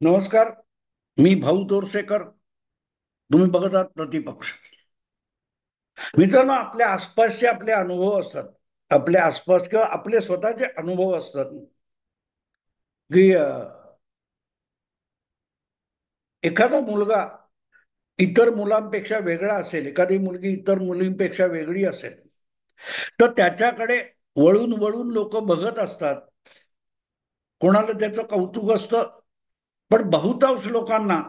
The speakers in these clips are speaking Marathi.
नमस्कार. मी भाऊ तोरसेकर. तुम्ही बघत आहात प्रतिपक्ष. मित्रांनो, आपल्या आसपासचे आपले अनुभव असतात. आपल्या आसपास किंवा आपले स्वतःचे अनुभव असतात की एखादा मुलगा इतर मुलांपेक्षा वेगळा असेल, एखादी मुलगी इतर मुलींपेक्षा वेगळी असेल, तर त्याच्याकडे वळून वळून लोक बघत असतात. कोणाला त्याचं कौतुक असतं, पण बहुतांश लोकांना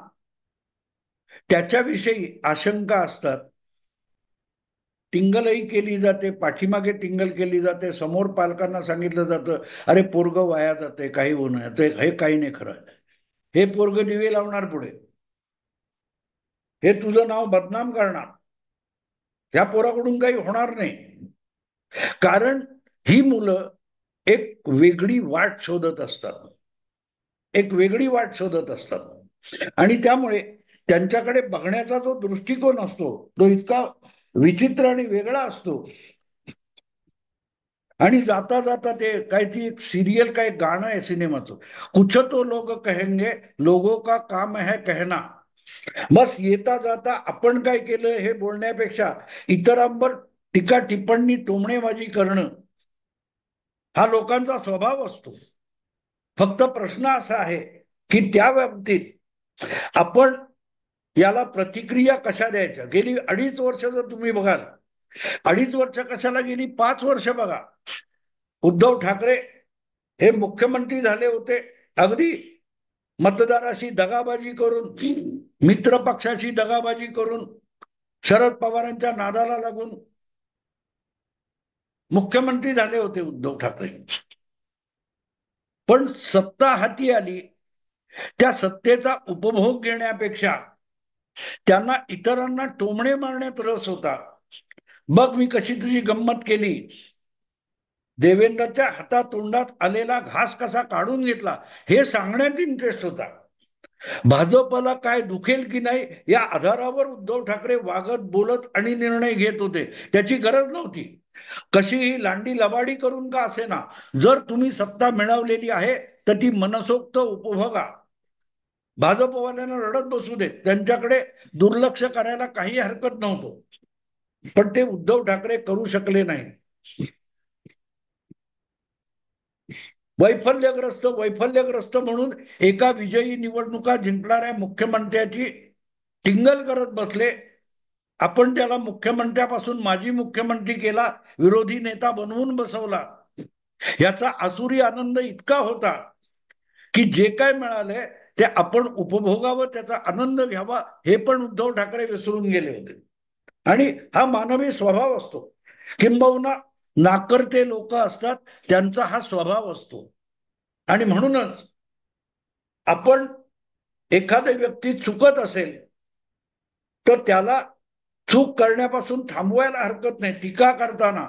त्याच्याविषयी आशंका असतात. टिंगलही केली जाते, पाठीमागे टिंगल केली जाते, समोर पालकांना सांगितलं जातं, अरे पोरग वाया जाते, काही होऊ नये, हे काही नाही खरं. हे पोरग दिवे लावणार पुढे, हे तुझं नाव बदनाम करणार, ह्या पोराकडून काही होणार नाही. कारण ही मुलं एक वेगळी वाट शोधत असतात, एक वेगळी वाट शोधत असतात. आणि त्यामुळे त्यांच्याकडे बघण्याचा जो दृष्टिकोन असतो तो इतका विचित्र आणि वेगळा असतो. आणि जाता जाता ते काय, ती एक सिरियल, काय गाणं आहे सिनेमाचं, कुछ तो लोग कहेंगे, लोगों का काम है कहना. बस येता जाता आपण काय केलं हे बोलण्यापेक्षा इतरांवर टीका टिप्पणी टोमणेबाजी करणं हा लोकांचा स्वभाव असतो. फक्त प्रश्न असा आहे की त्या बाबतीत आपण याला प्रतिक्रिया कशा द्यायच्या. गेली 2.5 वर्ष जर तुम्ही बघाल, 2.5 वर्ष कशाला, गेली 5 वर्ष बघा. उद्धव ठाकरे हे मुख्यमंत्री झाले होते, अगदी मतदाराशी दगाबाजी करून, मित्र पक्षाशी दगाबाजी करून, शरद पवारांच्या नादाला लागून मुख्यमंत्री झाले होते उद्धव ठाकरे. पण सत्ता हाती आली, त्या सत्तेचा उपभोग घेण्यापेक्षा त्यांना इतरांना टोमणे मारण्यात रस होता. बघ मी कशी तुझी गंमत केली, देवेंद्रच्या हातातोंडात आलेला घास कसा काढून घेतला, हे सांगण्यात इंटरेस्ट होता. भाजपला काय दुखेल की नाही या आधारावर उद्धव ठाकरे वागत, बोलत आणि निर्णय घेत होते. त्याची गरज नव्हती. कशीही लांडी लबाडी करून का असेना, जर तुम्ही सत्ता मिळवलेली आहे तर ती मनसोक्त उपभोगा. भाजपवाल्यांना रडत बसू दे, त्यांच्याकडे दुर्लक्ष करायला काही हरकत नव्हतं. पण ते उद्धव ठाकरे करू शकले नाही. वैफल्यग्रस्त म्हणून एका विजयी निवडणुका जिंकणाऱ्या मुख्यमंत्र्याची टिंगल करत बसले. आपण त्याला मुख्यमंत्र्यापासून माजी मुख्यमंत्री केला, विरोधी नेता बनवून बसवला. याचा आसुरी आनंद इतका होता की जे काय मिळाले ते आपण उपभोगावं, त्याचा आनंद घ्यावा, हे पण उद्धव ठाकरे विसरून गेले होते. आणि हा मानवी स्वभाव असतो. किंबहुना नाकर्ते लोक असतात, त्यांचा हा स्वभाव असतो. आणि म्हणूनच आपण एखादी व्यक्ती चुकत असेल तर त्याला चूक करण्यापासून थांबवायला हरकत नाही. टीका करताना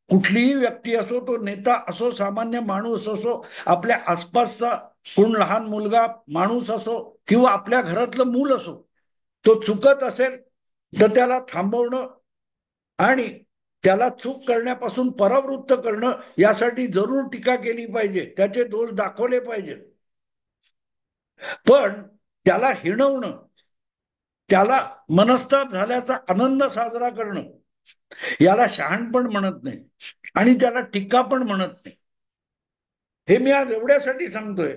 कुठलीही व्यक्ती असो, तो नेता असो, सामान्य माणूस असो, आपल्या आसपासचा कोण लहान मुलगा, माणूस असो, किंवा आपल्या घरातलं मूल असो, तो चुकत असेल तर त्याला थांबवणं आणि त्याला चूक करण्यापासून परावृत्त करणं, यासाठी जरूर टीका केली पाहिजे, त्याचे दोष दाखवले पाहिजेत. पण त्याला हिणवणं, त्याला मनस्ताप झाल्याचा आनंद साजरा करणं, याला शहाणपण म्हणत नाही आणि त्याला टीका पण म्हणत नाही. हे मी आज एवढ्यासाठी सांगतोय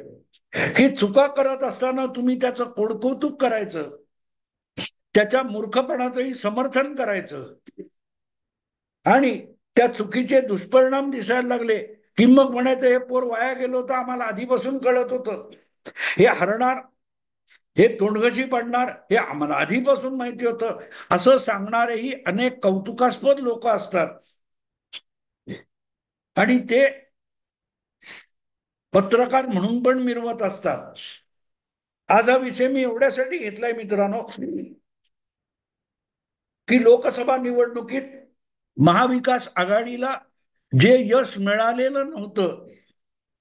की चुका करत असताना तुम्ही त्याचं कोडकौतुक करायचं, त्याच्या मूर्खपणाचंही समर्थन करायचं, आणि त्या चुकीचे दुष्परिणाम दिसायला लागले की मग म्हणायचं हे पोर वाया गेलो होतं, आम्हाला आधीपासून कळत होतं, हे हरणार, हे तोंडघशी पडणार, हे आम्हाला आधीपासून माहिती होतं, असं सांगणारेही अनेक कौतुकास्पद लोक असतात. आणि ते पत्रकार म्हणून पण मिरवत असतात. आज हा विषय मी एवढ्यासाठी घेतलाय मित्रांनो की लोकसभा निवडणुकीत महाविकास आघाडीला जे यश मिळालेलं नव्हतं,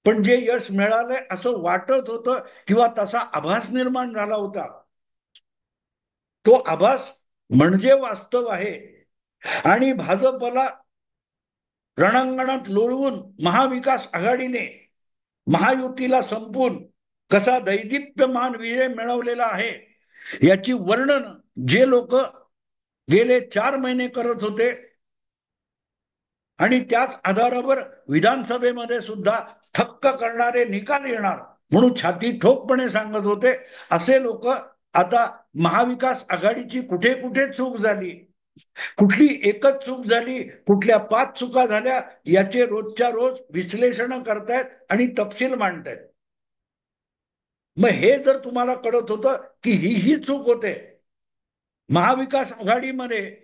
पण जे यश मिळालंय असं वाटत होतं किंवा तसा आभास निर्माण झाला होता, तो आभास म्हणजे वास्तव आहे. आणि भाजपला रणांगणात लोळवून महाविकास आघाडीने महायुतीला संपवून कसा दैदिप्यमान विजय मिळवलेला आहे याची वर्णन जे लोक गेले 4 महिने करत होते आणि त्याच आधारावर विधानसभेमध्ये सुद्धा थक्क करणारे निकाल येणार म्हणून छाती ठोकपणे सांगत होते, असे लोक आता महाविकास आघाडीची कुठे कुठे चूक झाली, कुठली एकच चूक झाली, कुठल्या 5 चुका झाल्या, याचे रोजच्या रोज विश्लेषण करतायत आणि तपशील मांडतायत. मग हे जर तुम्हाला कळत होतं की ही चूक होते, महाविकास आघाडीमध्ये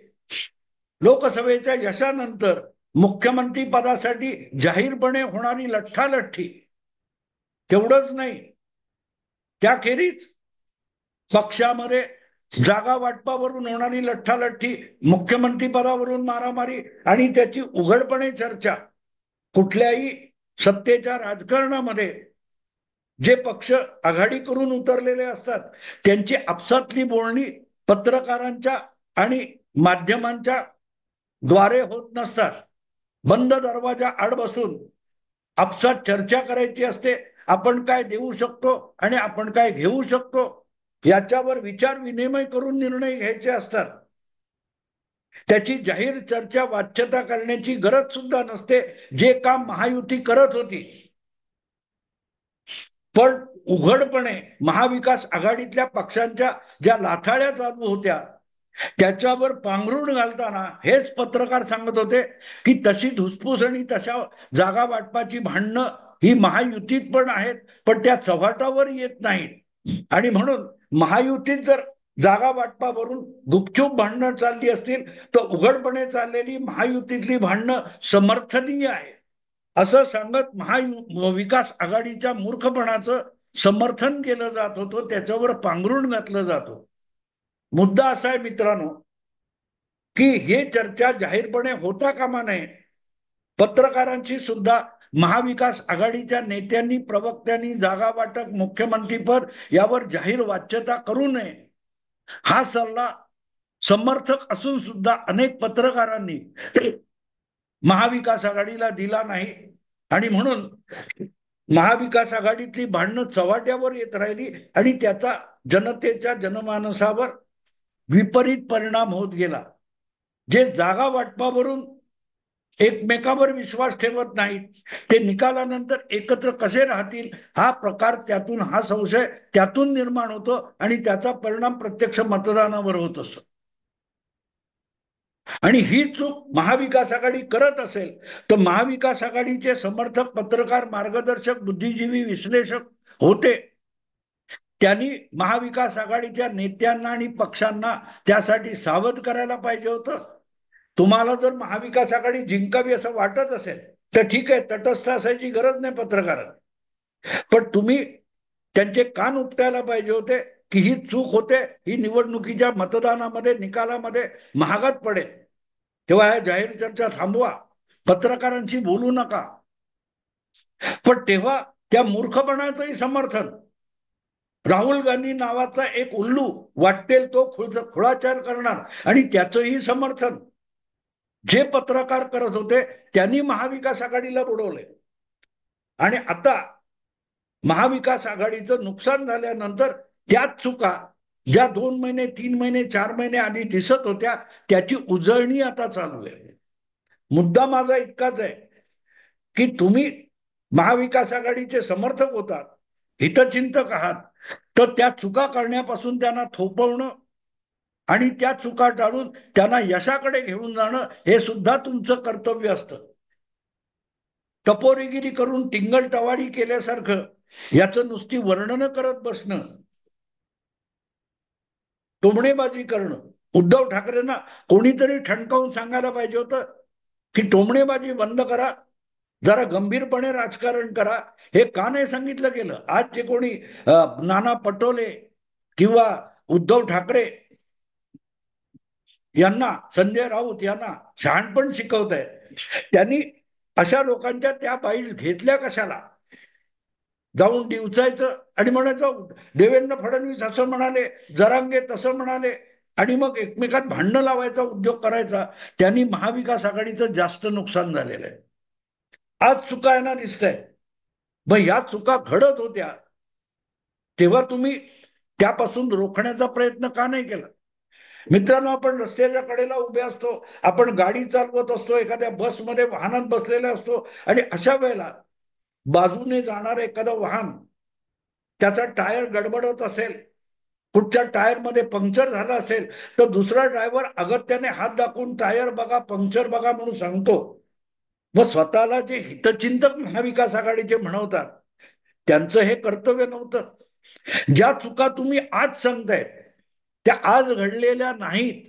लोकसभेच्या यशानंतर मुख्यमंत्री पदासाठी जाहीरपणे होणारी लठ्ठालठ्ठी, तेवढंच नाही, त्याखेरीज पक्षामध्ये जागा वाटपावरून होणारी लठ्ठालठ्ठी, मुख्यमंत्री पदावरून मारामारी आणि त्याची उघडपणे चर्चा, कुठल्याही सत्तेच्या राजकारणामध्ये जे पक्ष आघाडी करून उतरलेले असतात त्यांची आपसातली बोलणी पत्रकारांच्या आणि माध्यमांच्या द्वारे होत नसतात. बंद दरवाजा आड बसून आपसात चर्चा करायची असते. आपण काय देऊ शकतो आणि आपण काय घेऊ शकतो याच्यावर विचार विनिमय करून निर्णय घ्यायचे असतात. त्याची जाहीर चर्चा वाच्यता करण्याची गरज सुद्धा नसते. जे काम महायुती करत होती, पण उघडपणे महाविकास आघाडीतल्या पक्षांच्या ज्या लाथाळ्या चालू होत्या त्याच्यावर पांघरुण घालताना हेच पत्रकार सांगत होते की तशी धुसफूस आणि तशा जागा वाटपाची भांडणं ही महायुतीत पण आहेत, पण त्या चव्हाटावर येत नाहीत. आणि म्हणून महायुतीत जर जागा वाटपावरून गुपचूप भांडणं चालली असतील तर उघडपणे चाललेली महायुतीतली भांडणं समर्थनीय आहे असं सांगत महाविकास आघाडीच्या मूर्खपणाचं समर्थन केलं जात होतं, त्याच्यावर पांघरुण घातलं जात होतं. मुद्दा असा आहे मित्रांनो की हे चर्चा जाहीरपणे होता कामा नये. पत्रकारांची सुद्धा महाविकास आघाडीच्या नेत्यांनी, प्रवक्त्यांनी जागा वाटप, मुख्यमंत्रीपद यावर जाहीर वाच्यता करू नये हा सल्ला समर्थक असून सुद्धा अनेक पत्रकारांनी महाविकास आघाडीला दिला नाही आणि म्हणून महाविकास आघाडीतली भांडणं चव्हाट्यावर येत राहिली आणि त्याचा जनतेच्या जनमानसावर विपरीत परिणाम होत गेला. जे जागा वाटपावरून एकमेकावर विश्वास ठेवत नाहीत ते निकालानंतर एकत्र कसे राहतील हा प्रकार, त्यातून हा संशय त्यातून निर्माण होतो आणि त्याचा परिणाम प्रत्यक्ष मतदानावर होत असतो. आणि ही चूक महाविकास आघाडी करत असेल तर महाविकास आघाडीचे समर्थक, पत्रकार, मार्गदर्शक, बुद्धिजीवी, विश्लेषक होते, त्यांनी महाविकास आघाडीच्या नेत्यांना आणि पक्षांना त्यासाठी सावध करायला पाहिजे होतं. तुम्हाला जर महाविकास आघाडी जिंकावी असं वाटत असेल तर ठीक आहे, तटस्थ असायची गरज नाही पत्रकारांना, पण तुम्ही त्यांचे कान उपटायला पाहिजे होते की ही चूक होते, ही निवडणुकीच्या मतदानामध्ये, निकालामध्ये महागात पडेल. तेव्हा या जाहीर चर्चा थांबवा, पत्रकारांशी बोलू नका. पण तेव्हा त्या मूर्खपणाचंही समर्थन, राहुल गांधी नावाचा एक उल्लू वाटेल तो खुळाचार करणार आणि त्याचंही समर्थन जे पत्रकार करत होते त्यांनी महाविकास आघाडीला बुडवले. आणि आता महाविकास आघाडीचं नुकसान झाल्यानंतर त्याच चुका ज्या 2 महिने, 3 महिने, 4 महिने आधी दिसत होत्या त्याची उजळणी आता चालू आहे. मुद्दा माझा इतकाच आहे की तुम्ही महाविकास आघाडीचे समर्थक होतात, हितचिंतक आहात, तर त्या चुका करण्यापासून त्यांना थोपवणं आणि त्या चुका टाळून त्यांना यशाकडे घेऊन जाणं हे सुद्धा तुमचं कर्तव्य असतं. टपोरीगिरी करून टिंगल टवाळी केल्यासारखं याचं नुसती वर्णन करत बसणं, टोमणेबाजी करणं. उद्धव ठाकरेंना कोणीतरी ठणकावून सांगायला पाहिजे होतं की टोमणेबाजी बंद करा, जरा गंभीरपणे राजकारण करा. हे का नाही सांगितलं गेलं? आज जे कोणी नाना पटोले किंवा उद्धव ठाकरे यांना, संजय राऊत यांना शहाणपण शिकवत आहे, त्यांनी अशा लोकांच्या त्या बाई घेतल्या कशाला? जाऊन डिवचायचं आणि म्हणायचं देवेंद्र फडणवीस असं म्हणाले, जरांगे तसं म्हणाले आणि मग एकमेकात भांडणं लावायचा उद्योग करायचा. त्यांनी महाविकास आघाडीचं जास्त नुकसान झालेलं आहे. आज चुका यांना दिसतंय. मग या चुका घडत होत्या तेव्हा तुम्ही त्यापासून रोखण्याचा प्रयत्न का नाही केला? मित्रांनो, आपण रस्त्याच्या कडेला उभे असतो, आपण गाडी चालवत असतो, एखाद्या बसमध्ये वाहनात बसलेले असतो, आणि अशा वेळेला बाजूने जाणार एखादं वाहन, त्याचा टायर गडबडत असेल, कुठच्या टायर मध्ये पंक्चर झालं असेल, तर दुसरा ड्रायव्हर अगत्याने हात दाखवून टायर बघा, पंक्चर बघा म्हणून सांगतो. व स्वतःला जे हितचिंतक महाविकास आघाडीचे म्हणवतात, त्यांचं हे कर्तव्य नव्हतं. ज्या चुका तुम्ही आज सांगताय त्या आज घडलेल्या नाहीत.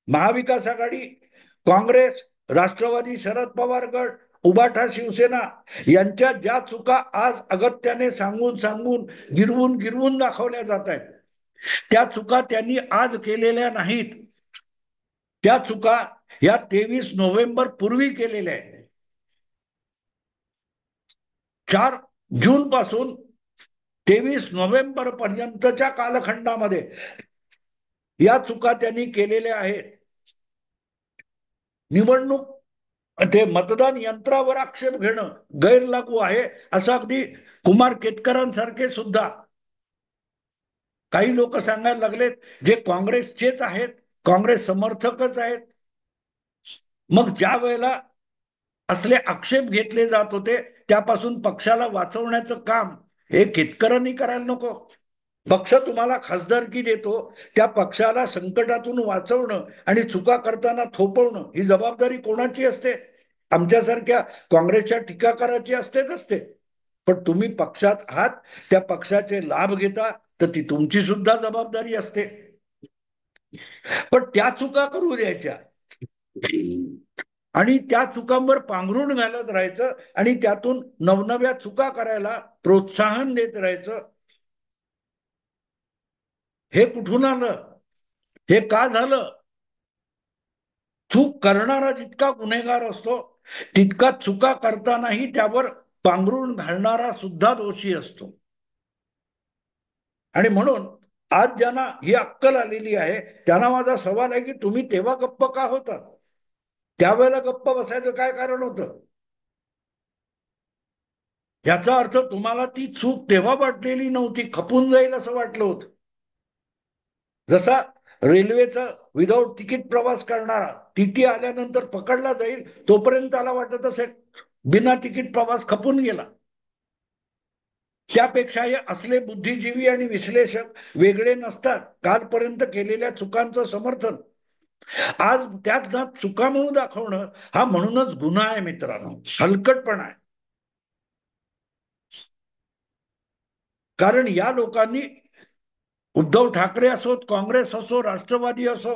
महाविकास आघाडी, काँग्रेस, राष्ट्रवादी, शरद पवार गट, उबाठा शिवसेना यांच्या ज्या चुका आज अगत्याने सांगून सांगून गिरवून गिरवून दाखवल्या जात आहेत, त्या चुका त्यांनी आज केलेल्या नाहीत. त्या चुका या 23 नोव्हेंबर पूर्वी केलेल्या आहेत. 4 जून पासून 23 नोव्हेंबर पर्यंतच्या कालखंडामध्ये या चुका त्यांनी केलेल्या आहेत. निवडणूक ते मतदान यंत्रावर आक्षेप घेणं गैरलागू आहे असं अगदी कुमार केतकरांसारखे सुद्धा काही लोक सांगायला लागलेत, जे काँग्रेसचेच आहेत, काँग्रेस समर्थकच आहेत. मग ज्या वेळेला असले आक्षेप घेतले जात होते, त्यापासून पक्षाला वाचवण्याचं काम हे केतकरांनी करायला नको? पक्ष तुम्हाला खासदारकी देतो, त्या पक्षाला संकटातून वाचवणं आणि चुका करताना थोपवणं ही जबाबदारी कोणाची असते? आमच्यासारख्या काँग्रेसच्या टीकाकाराची असते. पण तुम्ही पक्षात आहात, त्या पक्षाचे लाभ घेता, तर ती तुमची सुद्धा जबाबदारी असते. पण त्या चुका करू द्यायच्या आणि त्या चुकांवर पांघरून घालत राहायचं आणि त्यातून नवनव्या चुका करायला प्रोत्साहन देत राहायचं, हे कुठून आलं? हे का झालं? चूक करणारा जितका गुन्हेगार असतो, तितका चुका करतानाही त्यावर पांघरून घालणारा सुद्धा दोषी असतो. आणि म्हणून आज ज्यांना ही अक्कल आलेली आहे, त्यांना माझा सवाल आहे की तुम्ही तेव्हा गप्प का होता? त्यावेळेला गप्प बसायचं काय कारण होतं? याचा अर्थ तुम्हाला ती चूक तेव्हा वाटलेली नव्हती, खपून जाईल असं वाटलं होतं. जसा रेल्वेचा विदाऊट तिकीट प्रवास करणारा टीटी आल्यानंतर पकडला जाईल, तोपर्यंत त्याला वाटत असेल बिना तिकीट प्रवास खपून गेला. त्यापेक्षा हे असले बुद्धिजीवी आणि विश्लेषक वेगळे नसतात कालपर्यंत केलेल्या चुकांचं समर्थन आज त्यात चुका म्हणून दाखवणं हा म्हणूनच गुन्हा आहे मित्रांनो, हलकटपणा आहे. कारण या लोकांनी, उद्धव ठाकरे असोत, काँग्रेस असो, राष्ट्रवादी असो,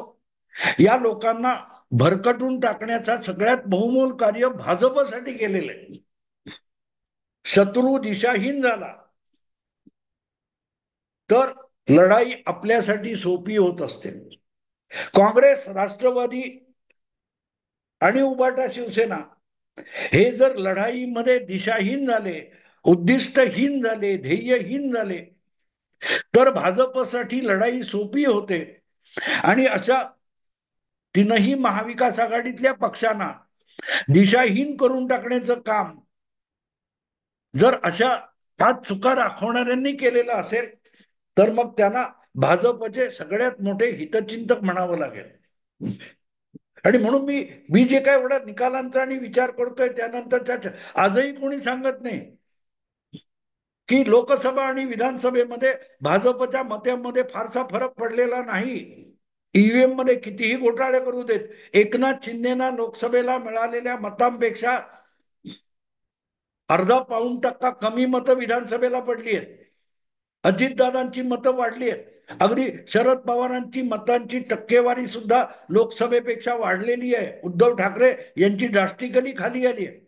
या लोकांना भरकटून टाकण्याचा सगळ्यात बहुमोल कार्य भाजपसाठी केलेलं आहे. शत्रू दिशाहीन झाला तर लढाई आपल्यासाठी सोपी होत असते. काँग्रेस, राष्ट्रवादी आणि उबाटा शिवसेना हे जर लढाईमध्ये दिशाहीन झाले, उद्दिष्टहीन झाले, ध्येयहीन झाले, तर भाजपसाठी लढाई सोपी होते. आणि अशा तीनही महाविकास आघाडीतल्या पक्षांना दिशाहीन करून टाकण्याचं काम जर अशा 5 चुका दाखवणाऱ्यांनी केलेलं असेल, तर मग त्यांना भाजपचे सगळ्यात मोठे हितचिंतक म्हणावं लागेल. आणि म्हणून मी जे काय एवढा निकालांचा आणि विचार करतोय त्यानंतर आजही कोणी सांगत नाही की लोकसभा आणि विधानसभेमध्ये भाजपच्या मतांमध्ये फारसा फरक पडलेला नाही. ईव्हीएम मध्ये कितीही घोटाळे करू देत, एकनाथ शिंदेना लोकसभेला मिळालेल्या मतांपेक्षा अर्धा-पाऊण% कमी मतं विधानसभेला पडली आहेत. अजितदादांची मतं वाढली आहेत. अगदी शरद पवारांची मतांची टक्केवारी सुद्धा लोकसभेपेक्षा वाढलेली आहे. उद्धव ठाकरे यांची ड्रास्टिकली खाली आली आहे.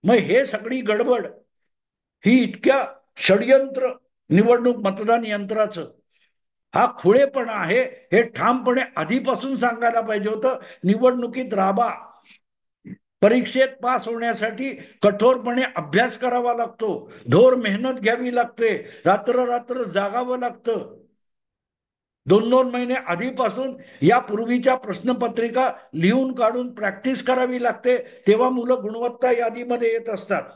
मग हे सगळी गडबड ही इतक्या षडयंत्र निवडणूक मतदान यंत्राचं हा खुळेपणा आहे, हे ठामपणे आधीपासून सांगायला पाहिजे होतं. निवडणुकीत राबा, परीक्षेत पास होण्यासाठी कठोरपणे अभ्यास करावा लागतो, ढोर मेहनत घ्यावी लागते, रात्र रात्र जागावं लागतं. 2-2 महिने आधीपासून या पूर्वीच्या प्रश्नपत्रिका लिहून काढून प्रॅक्टिस करावी लागते, तेव्हा मुलं गुणवत्ता यादीमध्ये येत असतात.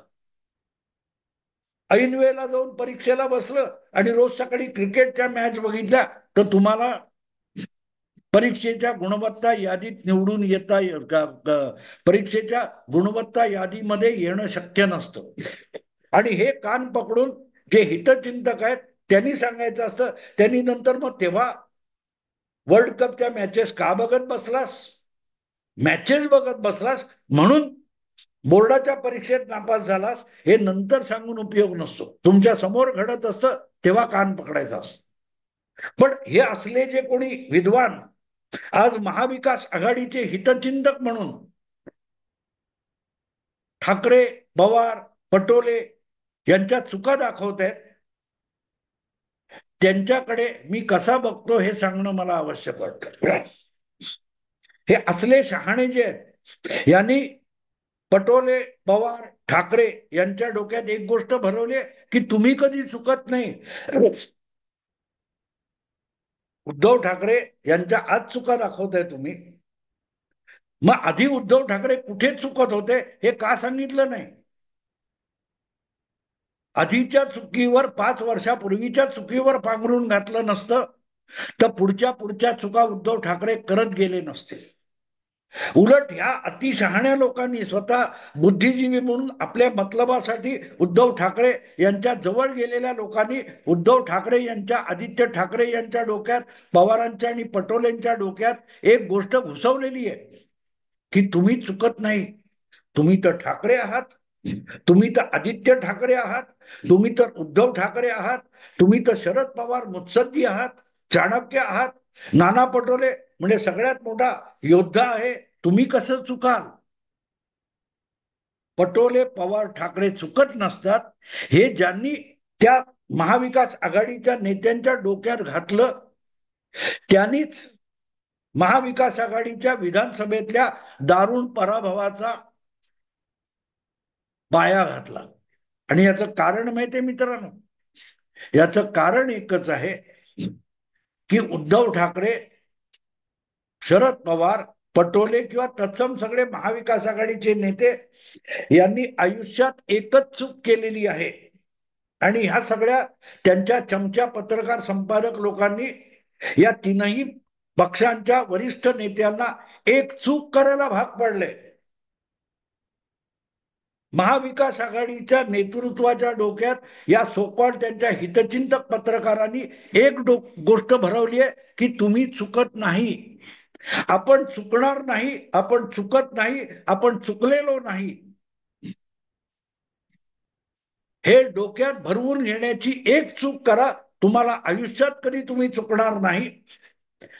ऐन वेळेला जाऊन परीक्षेला बसलं आणि रोज सकाळी क्रिकेटच्या मॅच बघितल्या तर तुम्हाला परीक्षेच्या गुणवत्ता यादीत निवडून येता परीक्षेच्या गुणवत्ता यादीमध्ये येणं शक्य नसतं. आणि हे कान पकडून जे हितचिंतक आहेत त्यांनी सांगायचं असतं, त्यांनी नंतर मग तेव्हा वर्ल्ड कपच्या मॅचेस का बघत बसलास, मॅचेस बघत बसलास म्हणून बोर्डाच्या परीक्षेत नापास झालास हे नंतर सांगून उपयोग नसतो. तुमच्या समोर घडत असतं तेव्हा कान पकडायचा असतो. पण हे असले जे कोणी विद्वान आज महाविकास आघाडीचे हितचिंतक म्हणून ठाकरे, पवार, पटोले यांच्या चुका दाखवत आहेत, त्यांच्याकडे मी कसा बघतो हे सांगणं मला आवश्यक वाटतं. हे असले शहाणे जे आहेत यांनी पटोले, पवार, ठाकरे यांच्या डोक्यात एक गोष्ट भरवली की तुम्ही कधी चुकत नाही. उद्धव ठाकरे यांच्या आज चुका दाखवताय तुम्ही, मग आधी उद्धव ठाकरे कुठे चुकत होते हे का सांगितलं नाही? आधीच्या चुकीवर 5 वर्षापूर्वीच्या चुकीवर पांघरून घातलं नसतं तर पुढच्या चुका उद्धव ठाकरे करत गेले नसते. उलट ह्या अतिशहाण्या लोकांनी स्वतः बुद्धिजीवी म्हणून आपल्या मतलबासाठी उद्धव ठाकरे यांच्या जवळ गेलेल्या लोकांनी उद्धव ठाकरे यांच्या, आदित्य ठाकरे यांच्या डोक्यात, पवारांच्या आणि पटोलेंच्या डोक्यात एक गोष्ट घुसवलेली आहे की तुम्ही चुकत नाही, तुम्ही तर ठाकरे आहात, तुम्ही तर आदित्य ठाकरे आहात, तुम्ही तर उद्धव ठाकरे आहात, तुम्ही तर शरद पवार मुत्सद्दी आहात, चाणक्य आहात, नाना पटोले म्हणजे सगळ्यात मोठा योद्धा आहे, तुम्ही कसं चुकाल? पटोले, पवार, ठाकरे चुकत नसतात हे ज्यांनी त्या महाविकास आघाडीच्या नेत्यांच्या डोक्यात घातलं त्यांनीच महाविकास आघाडीच्या विधानसभेतल्या दारुण पराभवाचा पाया घातला. आणि याचं कारण माहितीये मित्रांनो, याचं कारण एकच आहे की उद्धव ठाकरे, शरद पवार, पटोले किंवा तत्सम सगळे महाविकास आघाडीचे नेते यांनी आयुष्यात एकच चूक केलेली आहे आणि ह्या सगळ्या त्यांच्या चमच्या पत्रकार संपादक लोकांनी या तीनही पक्षांच्या वरिष्ठ नेत्यांना एक चूक करायला भाग पडले. महाविकास आघाडीच्या नेतृत्वाच्या डोक्यात या सोकॉल्ड त्यांच्या हितचिंतक पत्रकारांनी एक गोष्ट भरवली आहे की तुम्ही चुकत नाही, आपण चुकणार नाही, आपण चुकत नाही, आपण चुकलेलो नाही, हे डोक्यात भरवून घेण्याची एक चूक करा, तुम्हाला आयुष्यात कधी तुम्ही चुकणार नाही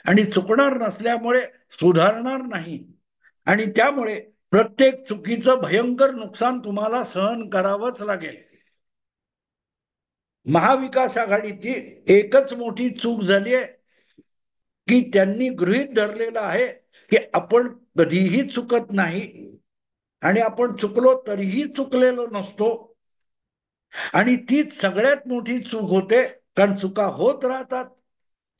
आणि चुकणार नसल्यामुळे सुधारणार नाही आणि त्यामुळे प्रत्येक चुकीचं भयंकर नुकसान तुम्हाला सहन करावंच लागेल. महाविकास आघाडीची एकच मोठी चूक झाली आहे की त्यांनी गृहीत धरलेलं आहे की आपण कधीही चुकत नाही आणि आपण चुकलो तरीही चुकलेलो नसतो आणि तीच सगळ्यात मोठी चूक होते, कारण चुका होत राहतात,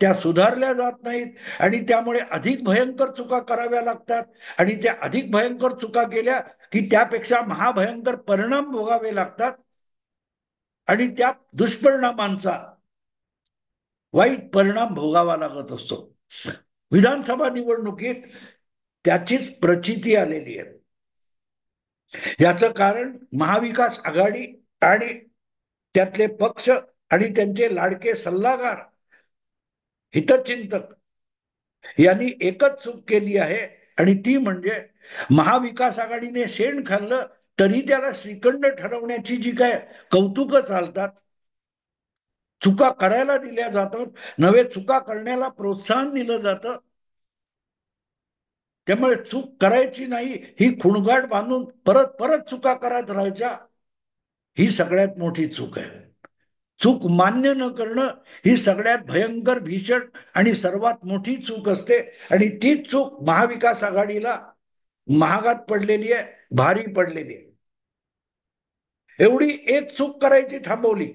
त्या सुधारल्या जात नाहीत आणि त्यामुळे अधिक भयंकर चुका कराव्या लागतात आणि त्या अधिक भयंकर चुका केल्या की त्यापेक्षा महाभयंकर परिणाम भोगावे लागतात आणि त्या दुष्परिणामांचा वाईट परिणाम भोगावा लागत असतो. विधानसभा निवडणुकीत त्याचीच प्रचिती आलेली आहे. याचं कारण महाविकास आघाडी आणि त्यातले पक्ष आणि त्यांचे लाडके सल्लागार, हितचिंतक यांनी एकच चूक केली आहे आणि ती म्हणजे महाविकास आघाडीने शेण खाल्लं तरी त्याला श्रीखंड ठरवण्याची जी काय कौतुकं चालतात, चुका करायला दिल्या जातात, नवे चुका करण्याला प्रोत्साहन दिलं जातं, त्यामुळे चूक करायची नाही ही खुणगाट बांधून परत परत चुका करत राहायच्या, ही सगळ्यात मोठी चूक आहे. चूक मान्य न करणं ही सगळ्यात भयंकर, भीषण आणि सर्वात मोठी चूक असते आणि तीच चूक महाविकास आघाडीला महागात पडलेली आहे, भारी पडलेली आहे. एवढी एक चूक करायची थांबवली.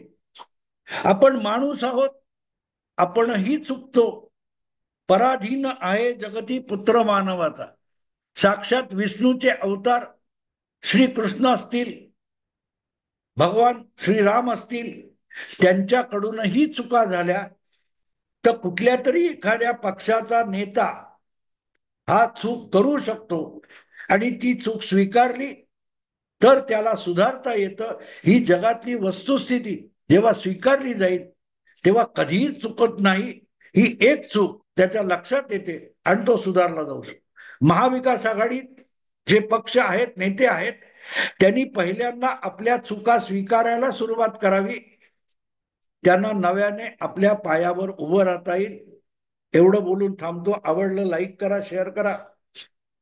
आपण माणूस आहोत, आपणही चुकतो, पराधीन आहे जगती पुत्र मानवाचा. साक्षात विष्णूचे अवतार श्रीकृष्ण असतील, भगवान श्रीराम असतील, त्यांच्याकडूनही चुका झाल्या, तर कुठल्या तरी एखाद्या पक्षाचा नेता हा चूक करू शकतो आणि ती चूक स्वीकारली तर त्याला सुधारता येतं. ही जगातली वस्तुस्थिती जेव्हा स्वीकारली जाईल तेव्हा कधीही चुकत नाही. ही एक चूक त्याच्या लक्षात येते आणि तो सुधारला जाऊ शकतो. महाविकास आघाडीत जे पक्ष आहेत, नेते आहेत, त्यांनी पहिल्यांदा आपल्या चुका स्वीकारायला सुरुवात करावी. त्यांना नव्याने आपल्या पायावर उभं राहता येईल. एवढं बोलून थांबतो. आवडलं लाईक करा, शेअर करा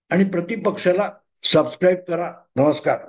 आणि प्रतिपक्षाला सबस्क्राईब करा. नमस्कार.